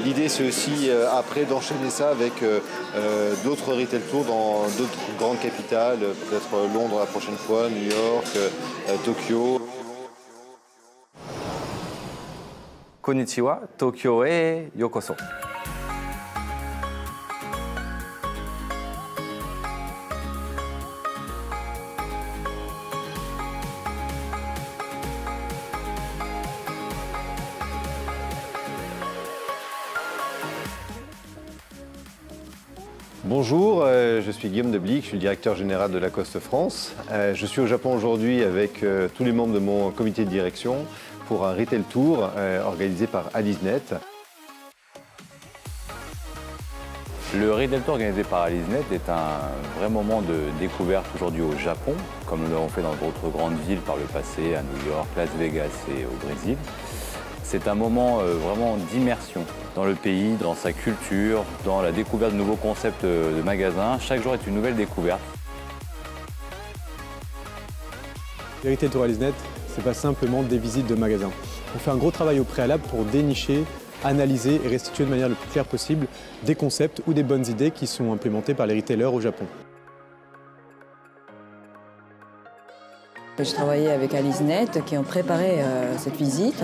L'idée, c'est aussi après d'enchaîner ça avec d'autres retail tours dans d'autres grandes capitales, peut-être Londres la prochaine fois, New York, Tokyo. Konnichiwa, Tokyo-e yokoso. Bonjour, je suis Guillaume Deblic, je suis le directeur général de Lacoste France. Je suis au Japon aujourd'hui avec tous les membres de mon comité de direction pour un retail tour organisé par Alicenet. Le Retail Tour organisé par Alicenet est un vrai moment de découverte aujourd'hui au Japon, comme nous l'avons fait dans d'autres grandes villes par le passé, à New York, Las Vegas et au Brésil. C'est un moment vraiment d'immersion dans le pays, dans sa culture, dans la découverte de nouveaux concepts de magasins. Chaque jour est une nouvelle découverte. Le Retail Tour Alicenet, ce n'est pas simplement des visites de magasins. On fait un gros travail au préalable pour dénicher, analyser et restituer de manière le plus claire possible des concepts ou des bonnes idées qui sont implémentés par les retailers au Japon. Je travaillais avec Alicenet qui ont préparé cette visite.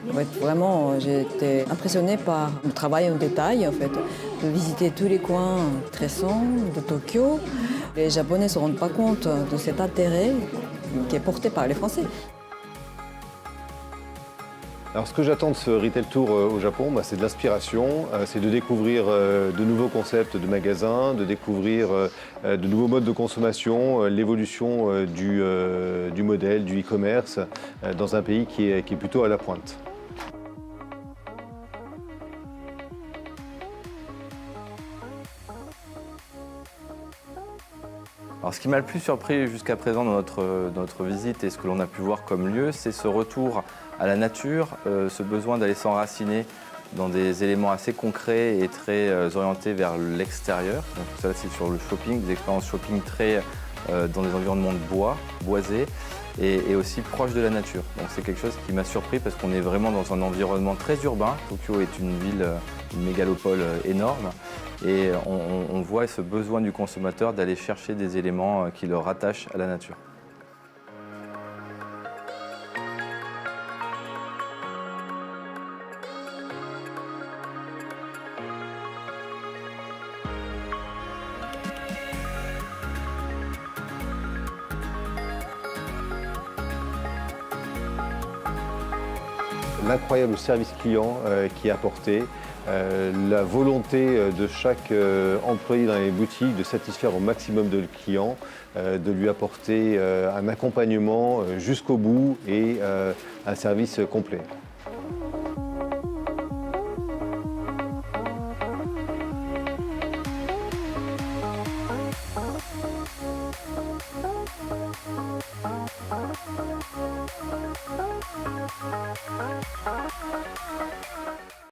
En fait, vraiment, j'ai été impressionnée par le travail en détail, en fait, de visiter tous les coins stressants de Tokyo. Les Japonais ne se rendent pas compte de cet intérêt qui est porté par les Français. Alors ce que j'attends de ce retail tour au Japon, c'est de l'inspiration, c'est de découvrir de nouveaux concepts de magasins, de découvrir de nouveaux modes de consommation, l'évolution du modèle, du e-commerce dans un pays qui est plutôt à la pointe. Alors, ce qui m'a le plus surpris jusqu'à présent dans notre visite et ce que l'on a pu voir comme lieu, c'est ce retour à la nature, ce besoin d'aller s'enraciner dans des éléments assez concrets et très orientés vers l'extérieur. Donc ça, c'est sur le shopping, des expériences shopping très dans des environnements de bois, boisés, et aussi proches de la nature. Donc c'est quelque chose qui m'a surpris parce qu'on est vraiment dans un environnement très urbain. Tokyo est une ville, une mégalopole énorme. Et on voit ce besoin du consommateur d'aller chercher des éléments qui le rattachent à la nature. L'incroyable service client qui est apporté, la volonté de chaque employé dans les boutiques de satisfaire au maximum de le client, de lui apporter un accompagnement jusqu'au bout et un service complet.